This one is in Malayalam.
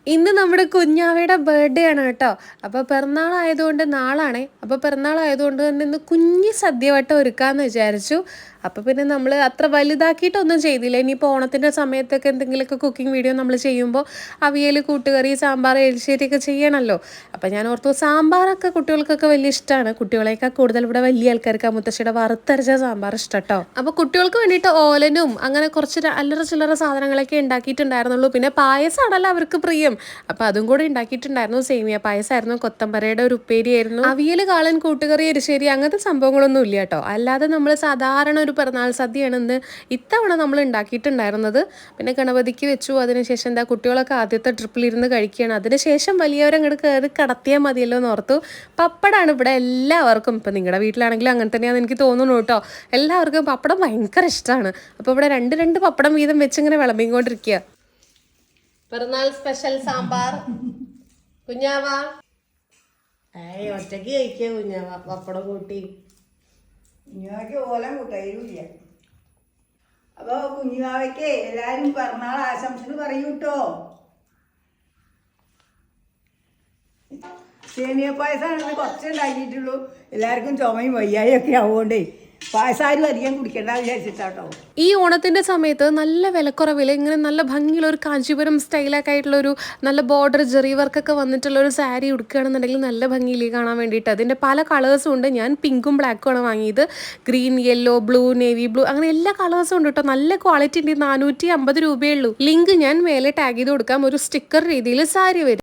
ഇന്ന് നമ്മുടെ കുഞ്ഞാവയുടെ ബർത്ത്ഡേ ആണ് കേട്ടോ. അപ്പോൾ പിറന്നാളായതുകൊണ്ട് നാളാണേ. അപ്പോൾ പിറന്നാളായതുകൊണ്ട് തന്നെ ഇന്ന് കുഞ്ഞ് സദ്യവട്ടം ഒരുക്കാമെന്ന് വിചാരിച്ചു. അപ്പോൾ പിന്നെ നമ്മൾ അത്ര വലുതാക്കിയിട്ടൊന്നും ചെയ്തില്ല. ഇനിയിപ്പോൾ ഓണത്തിൻ്റെ സമയത്തൊക്കെ എന്തെങ്കിലുമൊക്കെ കുക്കിംഗ് വീഡിയോ നമ്മൾ ചെയ്യുമ്പോൾ അവിയൽ, കൂട്ടുകറി, സാമ്പാർ, എരിശ്ശേരിയൊക്കെ ചെയ്യണമല്ലോ. അപ്പോൾ ഞാൻ ഓർത്തു സാമ്പാറൊക്കെ കുട്ടികൾക്കൊക്കെ വലിയ ഇഷ്ടമാണ്. കുട്ടികളേക്കാൾ കൂടുതൽ ഇവിടെ വലിയ ആൾക്കാർക്ക് ആ മുത്തശ്ശിയുടെ വറുത്തരച്ച സാമ്പാർ ഇഷ്ടം കേട്ടോ. അപ്പോൾ കുട്ടികൾക്ക് വേണ്ടിയിട്ട് ഓലനും അങ്ങനെ കുറച്ച് അല്ലറ ചില്ലറ സാധനങ്ങളൊക്കെ ഉണ്ടാക്കിയിട്ടുണ്ടായിരുന്നുള്ളൂ. പിന്നെ പായസമാണല്ലോ അവർക്ക് പ്രിയം. അപ്പോൾ അതും കൂടെ ഉണ്ടാക്കിയിട്ടുണ്ടായിരുന്നു. സേമിയ പായസമായിരുന്നു, കൊത്തമ്പരയുടെ ഒരു ഉപ്പേരിയായിരുന്നു, അവിയൽ, കാളൻ, കൂട്ടുകറി, എരിശ്ശേരി, അങ്ങനത്തെ സംഭവങ്ങളൊന്നും ഇല്ല കേട്ടോ. അല്ലാതെ നമ്മൾ സാധാരണ ഒരു പിറന്നാൾ സദ്യയാണ് ഇന്ന് ഇത്തവണ നമ്മൾ ഉണ്ടാക്കിയിട്ടുണ്ടായിരുന്നത്. പിന്നെ ഗണപതിക്ക് വെച്ചു. അതിനുശേഷം എന്താ കുട്ടികളൊക്കെ ആദ്യത്തെ ട്രിപ്പിലിരുന്ന് കഴിക്കുകയാണ്. അതിനുശേഷം വലിയവരങ്ങോട്ട് കയറി കടത്തിയാൽ മതിയല്ലോ എന്ന് ഓർത്തു. പപ്പടമാണ് ഇവിടെ എല്ലാവർക്കും. ഇപ്പം നിങ്ങളുടെ വീട്ടിലാണെങ്കിലും അങ്ങനെ തന്നെയാണെന്ന് എനിക്ക് തോന്നുന്നു കേട്ടോ. എല്ലാവർക്കും പപ്പടം ഭയങ്കര ഇഷ്ടമാണ്. അപ്പോൾ ഇവിടെ രണ്ട് പപ്പടം വീതം വെച്ച് ഇങ്ങനെ വിളമ്പിക്കൊണ്ടിരിക്കുക. പിറന്നാൾ സ്പെഷ്യൽ സാമ്പാർ. കുഞ്ഞാവ ഒറ്റയ്ക്ക് കഴിക്കുക. കുഞ്ഞാവ പപ്പടം കൂട്ടി. കുഞ്ഞുവാവയ്ക്ക് ഓലം കൂട്ടായില്ല. അപ്പൊ കുഞ്ഞുവാവയ്ക്ക് എല്ലാരും പിറന്നാൾ ആശംസകൾ പറയൂട്ടോ. സേമിയ പായസമാണെങ്കിൽ കുറച്ചേ ഉണ്ടാക്കിയിട്ടുള്ളൂ. എല്ലാവർക്കും ചുമയും വയ്യായും ഒക്കെ ആവുകൊണ്ടേ പായസാരും അധികം കുടിക്കേണ്ട വിചാരിച്ചിട്ടാട്ടോ. ഈ ഓണത്തിൻ്റെ സമയത്ത് നല്ല വിലക്കുറവിൽ ഇങ്ങനെ നല്ല ഭംഗിയുള്ള ഒരു കാഞ്ചീപുരം സ്റ്റൈലൊക്കെ ആയിട്ടുള്ളൊരു നല്ല ബോർഡർ ജെറി വർക്കൊക്കെ വന്നിട്ടുള്ള ഒരു സാരി ഉടുക്കുകയാണെന്നുണ്ടെങ്കിൽ നല്ല ഭംഗിയിൽ കാണാൻ വേണ്ടിയിട്ട്. അതിൻ്റെ പല കളേഴ്സും ഉണ്ട്. ഞാൻ പിങ്കും ബ്ലാക്കും ആണ് വാങ്ങിയത്. Green, yellow, blue, navy blue, അങ്ങനെ എല്ലാ കളേഴ്സും ഉണ്ട് കേട്ടോ. നല്ല ക്വാളിറ്റി ഉണ്ട്. 450 രൂപയേ ഉള്ളൂ. ലിങ്ക് ഞാൻ മേലെ ടാഗ് ചെയ്ത് കൊടുക്കാം. ഒരു സ്റ്റിക്കർ രീതിയിൽ സാരി വരും.